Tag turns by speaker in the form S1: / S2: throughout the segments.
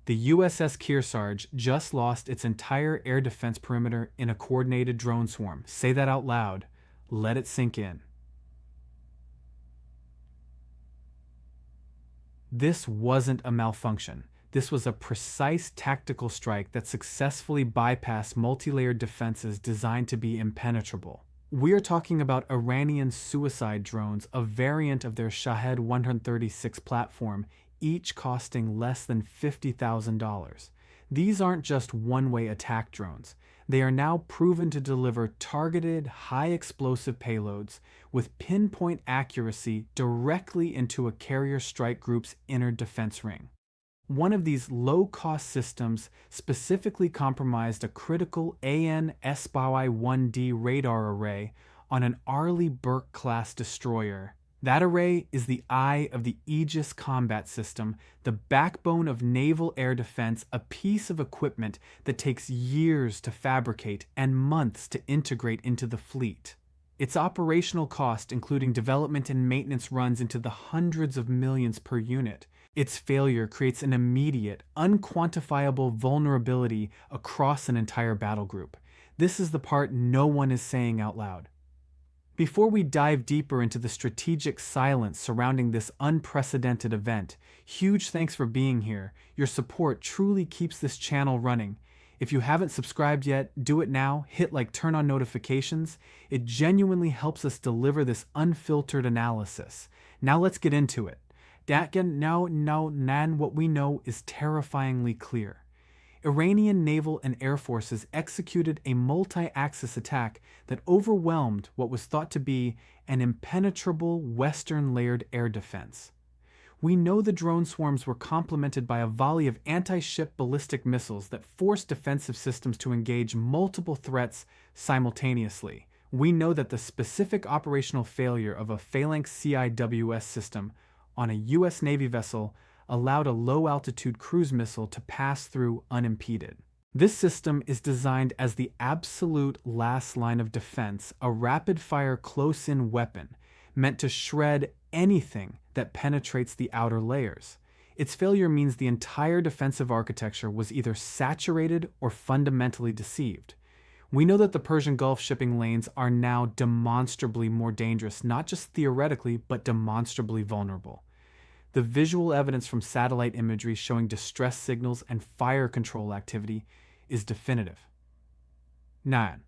S1: The USS Kearsarge just lost its entire air defense perimeter in a coordinated drone swarm. Say that out loud. Let it sink in. This wasn't a malfunction. This was a precise tactical strike that successfully bypassed multi-layered defenses designed to be impenetrable. We are talking about Iranian suicide drones, a variant of their Shahed 136 platform, each costing less than $50,000. These aren't just one-way attack drones. They are now proven to deliver targeted, high-explosive payloads with pinpoint accuracy directly into a carrier strike group's inner defense ring. One of these low-cost systems specifically compromised a critical AN-SPY-1D radar array on an Arleigh Burke-class destroyer. That array is the eye of the Aegis combat system, the backbone of naval air defense, a piece of equipment that takes years to fabricate and months to integrate into the fleet. Its operational cost, including development and maintenance, runs into the hundreds of millions per unit. Its failure creates an immediate, unquantifiable vulnerability across an entire battle group. This is the part no one is saying out loud. Before we dive deeper into the strategic silence surrounding this unprecedented event, huge thanks for being here. Your support truly keeps this channel running. If you haven't subscribed yet, do it now. Hit like, turn on notifications. It genuinely helps us deliver this unfiltered analysis. Now let's get into it. What we know is terrifyingly clear. Iranian naval and air forces executed a multi-axis attack that overwhelmed what was thought to be an impenetrable Western layered air defense. We know the drone swarms were complemented by a volley of anti-ship ballistic missiles that forced defensive systems to engage multiple threats simultaneously. We know that the specific operational failure of a Phalanx CIWS system on a U.S. Navy vessel allowed a low-altitude cruise missile to pass through unimpeded. This system is designed as the absolute last line of defense, a rapid-fire close-in weapon meant to shred anything that penetrates the outer layers. Its failure means the entire defensive architecture was either saturated or fundamentally deceived. We know that the Persian Gulf shipping lanes are now demonstrably more dangerous, not just theoretically, but demonstrably vulnerable. The visual evidence from satellite imagery showing distress signals and fire control activity is definitive. 9.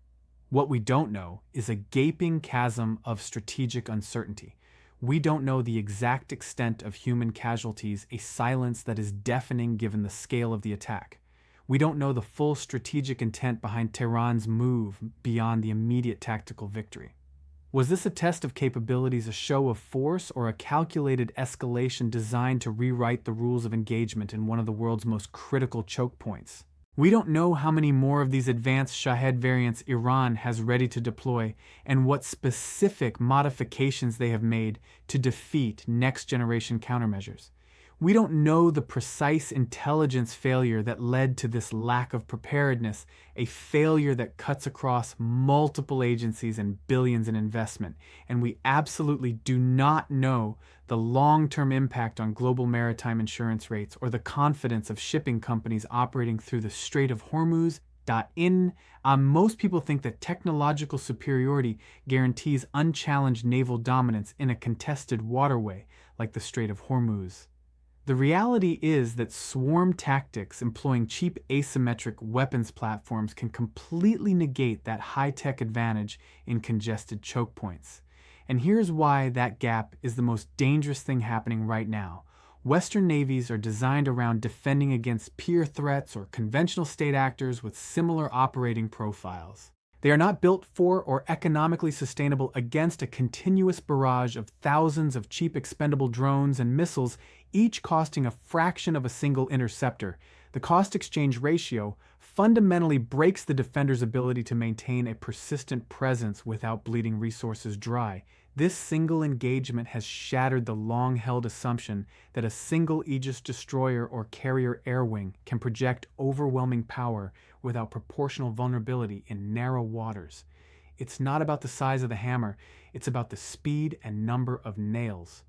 S1: What we don't know is a gaping chasm of strategic uncertainty. We don't know the exact extent of human casualties, a silence that is deafening given the scale of the attack. We don't know the full strategic intent behind Tehran's move beyond the immediate tactical victory. Was this a test of capabilities, a show of force, or a calculated escalation designed to rewrite the rules of engagement in one of the world's most critical choke points? We don't know how many more of these advanced Shahed variants Iran has ready to deploy and what specific modifications they have made to defeat next-generation countermeasures. We don't know the precise intelligence failure that led to this lack of preparedness, a failure that cuts across multiple agencies and billions in investment. And we absolutely do not know the long-term impact on global maritime insurance rates or the confidence of shipping companies operating through the Strait of Hormuz. Most people think that technological superiority guarantees unchallenged naval dominance in a contested waterway like the Strait of Hormuz. The reality is that swarm tactics employing cheap asymmetric weapons platforms can completely negate that high-tech advantage in congested choke points. And here's why that gap is the most dangerous thing happening right now. Western navies are designed around defending against peer threats or conventional state actors with similar operating profiles. They are not built for or economically sustainable against a continuous barrage of thousands of cheap expendable drones and missiles, each costing a fraction of a single interceptor. The cost-exchange ratio fundamentally breaks the defender's ability to maintain a persistent presence without bleeding resources dry. This single engagement has shattered the long-held assumption that a single Aegis destroyer or carrier air wing can project overwhelming power without proportional vulnerability in narrow waters. It's not about the size of the hammer, it's about the speed and number of nails.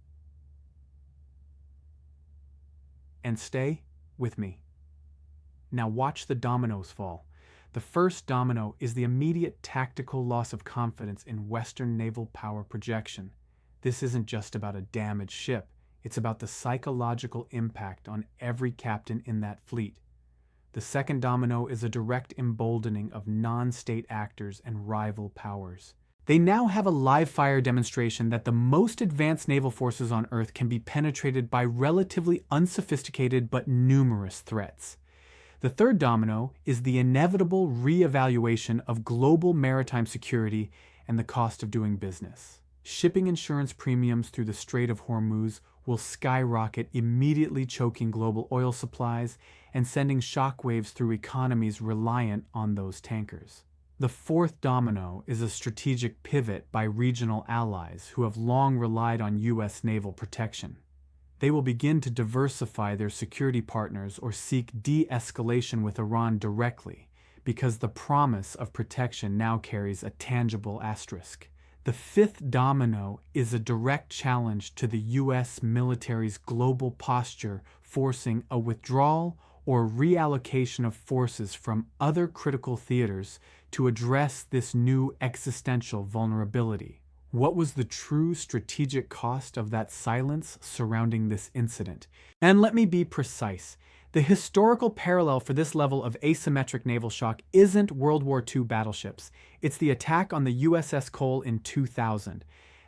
S1: And stay with me. Now watch the dominoes fall. The first domino is the immediate tactical loss of confidence in Western naval power projection. This isn't just about a damaged ship, it's about the psychological impact on every captain in that fleet. The second domino is a direct emboldening of non-state actors and rival powers. They now have a live-fire demonstration that the most advanced naval forces on Earth can be penetrated by relatively unsophisticated but numerous threats. The third domino is the inevitable re-evaluation of global maritime security and the cost of doing business. Shipping insurance premiums through the Strait of Hormuz will skyrocket, immediately choking global oil supplies and sending shockwaves through economies reliant on those tankers. The fourth domino is a strategic pivot by regional allies who have long relied on U.S. naval protection. They will begin to diversify their security partners or seek de-escalation with Iran directly, because the promise of protection now carries a tangible asterisk. The fifth domino is a direct challenge to the U.S. military's global posture, forcing a withdrawal or reallocation of forces from other critical theaters to address this new existential vulnerability. What was the true strategic cost of that silence surrounding this incident? And let me be precise. The historical parallel for this level of asymmetric naval shock isn't World War II battleships. It's the attack on the USS Cole in 2000.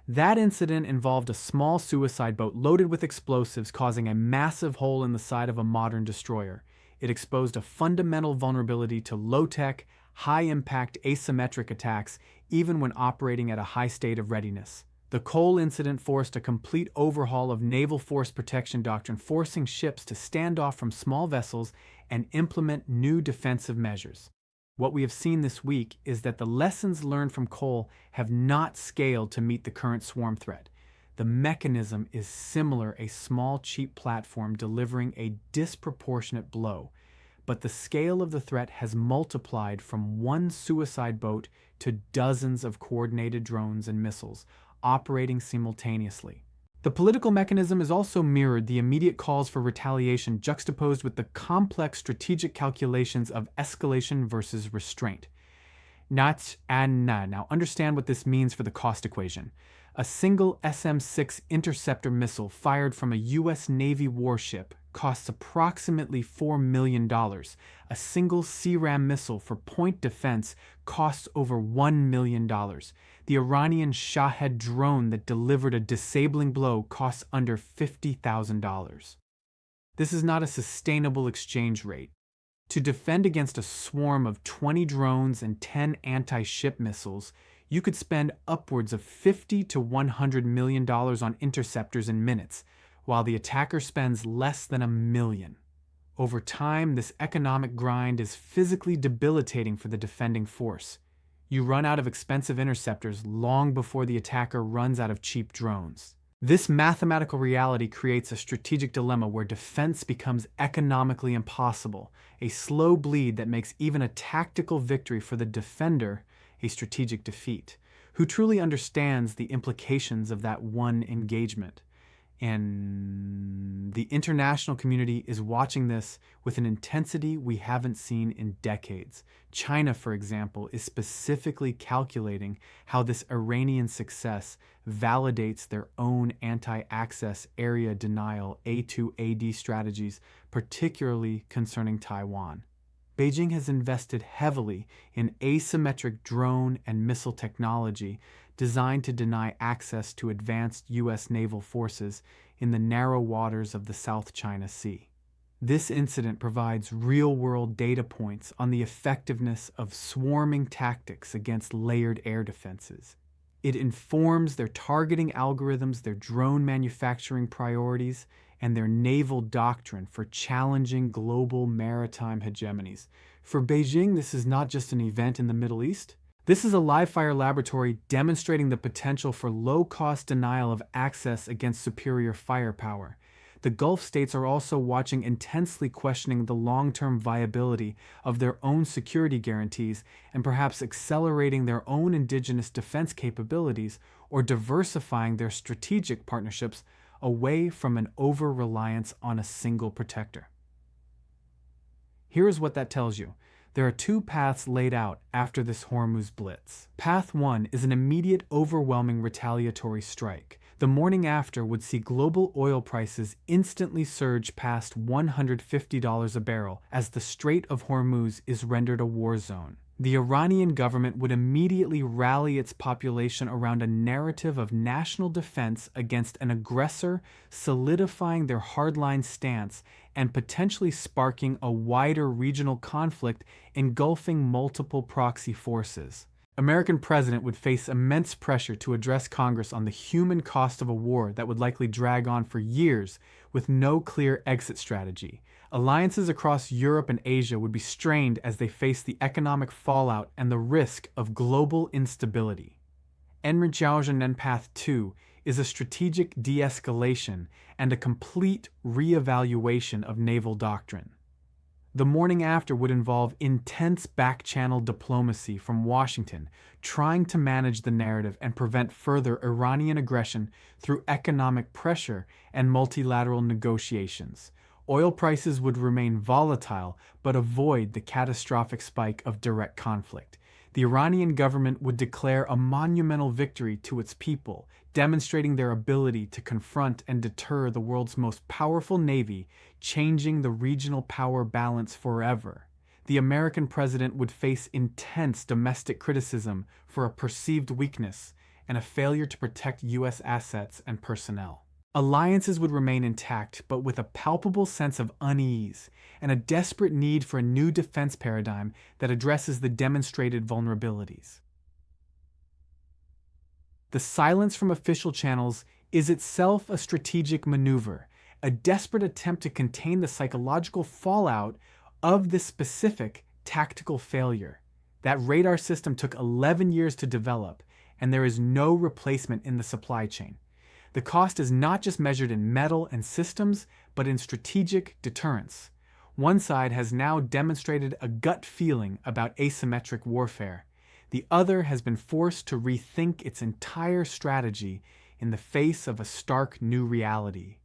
S1: That incident involved a small suicide boat loaded with explosives causing a massive hole in the side of a modern destroyer. It exposed a fundamental vulnerability to low-tech, high-impact asymmetric attacks even when operating at a high state of readiness. The Cole incident forced a complete overhaul of naval force protection doctrine, forcing ships to stand off from small vessels and implement new defensive measures. What we have seen this week is that the lessons learned from Cole have not scaled to meet the current swarm threat. The mechanism is similar, a small, cheap platform delivering a disproportionate blow, but the scale of the threat has multiplied from one suicide boat to dozens of coordinated drones and missiles, operating simultaneously. The political mechanism is also mirrored, the immediate calls for retaliation juxtaposed with the complex strategic calculations of escalation versus restraint. Now understand what this means for the cost equation. A single SM-6 interceptor missile fired from a U.S. Navy warship costs approximately $4 million. A single CRAM missile for point defense costs over $1 million. The Iranian Shahed drone that delivered a disabling blow costs under $50,000. This is not a sustainable exchange rate. To defend against a swarm of 20 drones and 10 anti-ship missiles, you could spend upwards of $50 to $100 million on interceptors in minutes, while the attacker spends less than $1 million. Over time, this economic grind is physically debilitating for the defending force. You run out of expensive interceptors long before the attacker runs out of cheap drones. This mathematical reality creates a strategic dilemma where defense becomes economically impossible, a slow bleed that makes even a tactical victory for the defender a strategic defeat. Who truly understands the implications of that one engagement? And the international community is watching this with an intensity we haven't seen in decades. China, for example, is specifically calculating how this Iranian success validates their own anti-access area denial A2AD strategies, particularly concerning Taiwan. Beijing has invested heavily in asymmetric drone and missile technology designed to deny access to advanced U.S. naval forces in the narrow waters of the South China Sea. This incident provides real-world data points on the effectiveness of swarming tactics against layered air defenses. It informs their targeting algorithms, their drone manufacturing priorities, and their naval doctrine for challenging global maritime hegemonies. For Beijing, this is not just an event in the Middle East. This is a live-fire laboratory demonstrating the potential for low-cost denial of access against superior firepower. The Gulf states are also watching intensely, questioning the long-term viability of their own security guarantees and perhaps accelerating their own indigenous defense capabilities or diversifying their strategic partnerships away from an over-reliance on a single protector. Here's what that tells you. There are two paths laid out after this Hormuz Blitz. Path 1 is an immediate, overwhelming retaliatory strike. The morning after would see global oil prices instantly surge past $150 a barrel as the Strait of Hormuz is rendered a war zone. The Iranian government would immediately rally its population around a narrative of national defense against an aggressor, solidifying their hardline stance and potentially sparking a wider regional conflict engulfing multiple proxy forces. American president would face immense pressure to address Congress on the human cost of a war that would likely drag on for years with no clear exit strategy. Alliances across Europe and Asia would be strained as they face the economic fallout and the risk of global instability. Enrichaugen Path 2 is a strategic de-escalation and a complete re-evaluation of naval doctrine. The morning after would involve intense back-channel diplomacy from Washington, trying to manage the narrative and prevent further Iranian aggression through economic pressure and multilateral negotiations. Oil prices would remain volatile but avoid the catastrophic spike of direct conflict. The Iranian government would declare a monumental victory to its people, demonstrating their ability to confront and deter the world's most powerful navy, changing the regional power balance forever. The American president would face intense domestic criticism for a perceived weakness and a failure to protect U.S. assets and personnel. Alliances would remain intact, but with a palpable sense of unease and a desperate need for a new defense paradigm that addresses the demonstrated vulnerabilities. The silence from official channels is itself a strategic maneuver, a desperate attempt to contain the psychological fallout of this specific tactical failure. That radar system took 11 years to develop, and there is no replacement in the supply chain. The cost is not just measured in metal and systems, but in strategic deterrence. One side has now demonstrated a gut feeling about asymmetric warfare. The other has been forced to rethink its entire strategy in the face of a stark new reality.